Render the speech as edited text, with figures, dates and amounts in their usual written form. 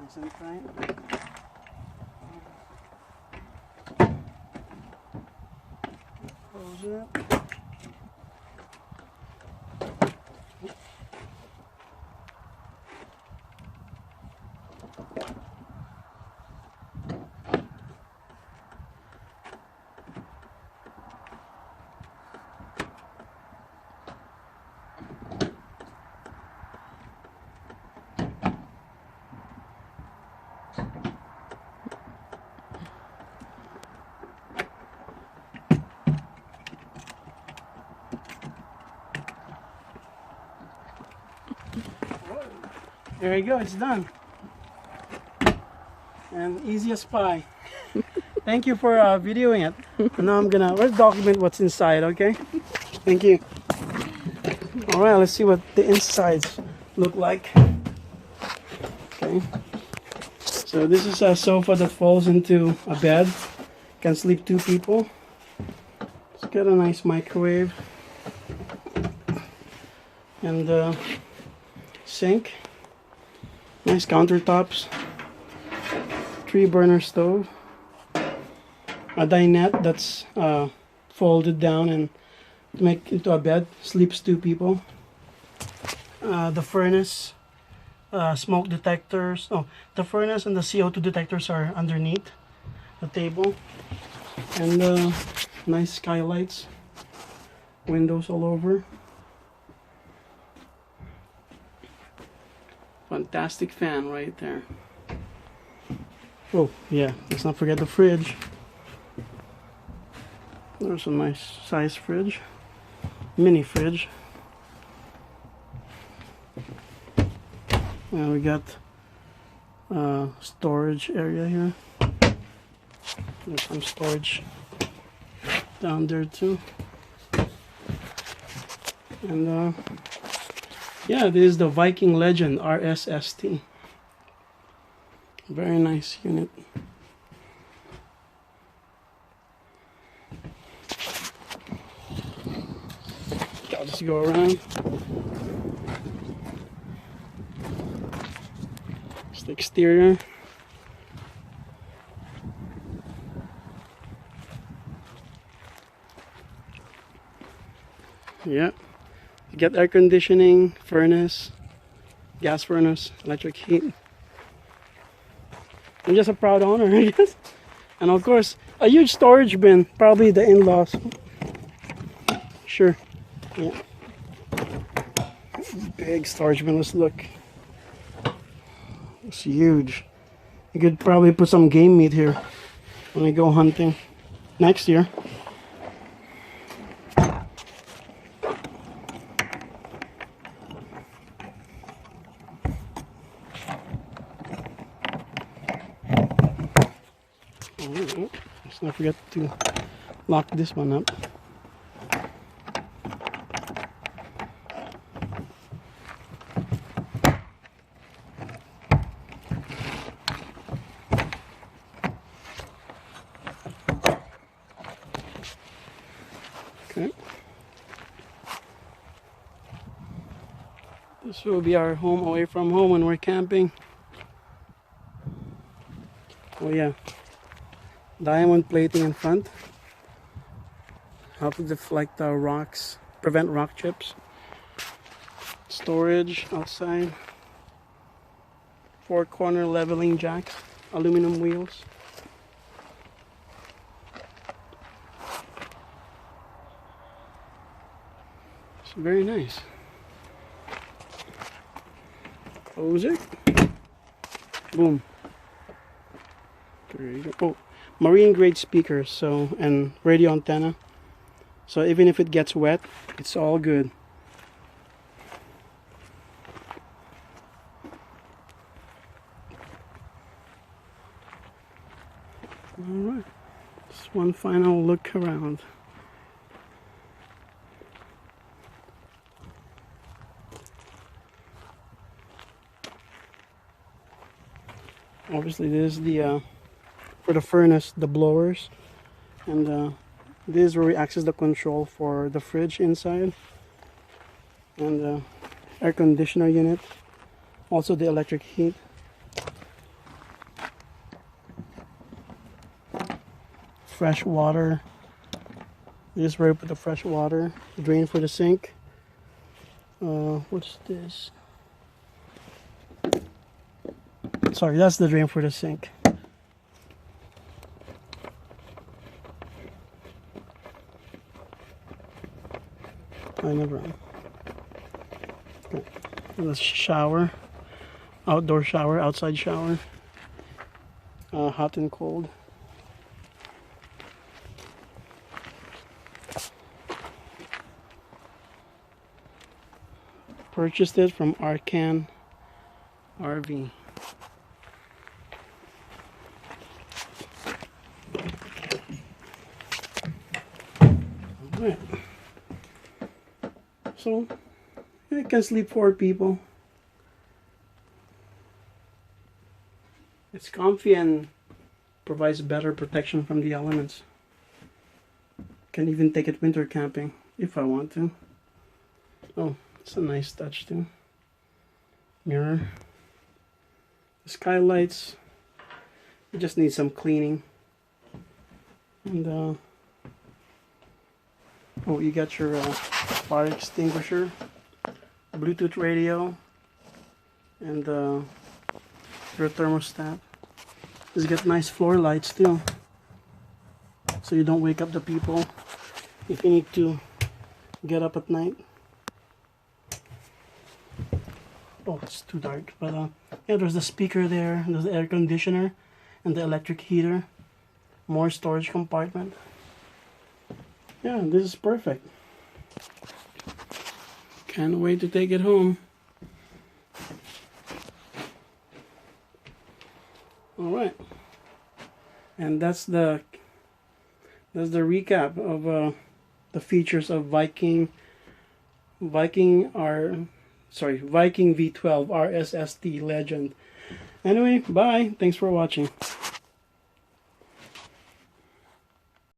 Isn't right? Close it. There you go, it's done. And easy as pie. Thank you for videoing it. And now let's document what's inside, okay? Thank you. Alright, let's see what the insides look like. Okay. So this is a sofa that falls into a bed. Can sleep 2 people. It's got a nice microwave. And sink. Nice countertops, 3-burner stove, a dinette that's folded down and to make into a bed, sleeps 2 people. The furnace, smoke detectors. Oh, the furnace and the CO2 detectors are underneath the table, and nice skylights, windows all over. Fantastic fan right there. Oh yeah, let's not forget the fridge. There's a nice size fridge, mini fridge. And we got storage area here. There's some storage down there too. And yeah, this is the Viking Legend RSST. Very nice unit. I'll just go around. It's the exterior. Yeah. You get air conditioning, furnace, gas furnace, electric heat. I'm just a proud owner, I guess. And of course, a huge storage bin, probably the in-laws. Sure. Yeah. Big storage bin, let's look. It's huge. You could probably put some game meat here when we go hunting next year. Let's not forget to lock this one up. Okay. This will be our home away from home when we're camping. Oh yeah. Diamond plating in front. Help to deflect the rocks, prevent rock chips. Storage outside. 4-corner leveling jacks, aluminum wheels. It's very nice. Close it. Boom. There you go. Oh, marine grade speakers, so, and radio antenna. So even if it gets wet, it's all good. Alright, just one final look around. Obviously this is the for the furnace, the blowers, and this is where we access the control for the fridge inside, and air conditioner unit, also the electric heat. fresh water. This is where I put the fresh water. Drain for the sink. What's this? Sorry, that's the drain for the sink. I never. Okay. The shower, outdoor shower, outside shower, hot and cold. Purchased it from Arcan RV. Alright. So, it can sleep 4 people. It's comfy and provides better protection from the elements. Can even take it winter camping if I want to. Oh, it's a nice touch too. Mirror. The skylights. It just needs some cleaning. And oh, you got your fire extinguisher, Bluetooth radio, and your thermostat. It's got nice floor lights too, so you don't wake up the people if you need to get up at night. Oh, it's too dark, but yeah, there's the speaker there, there's the air conditioner, and the electric heater. More storage compartment. Yeah, this is perfect. Can't wait to take it home. All right, and that's the recap of the features of Viking V12 RSST Legend. Anyway, bye. Thanks for watching.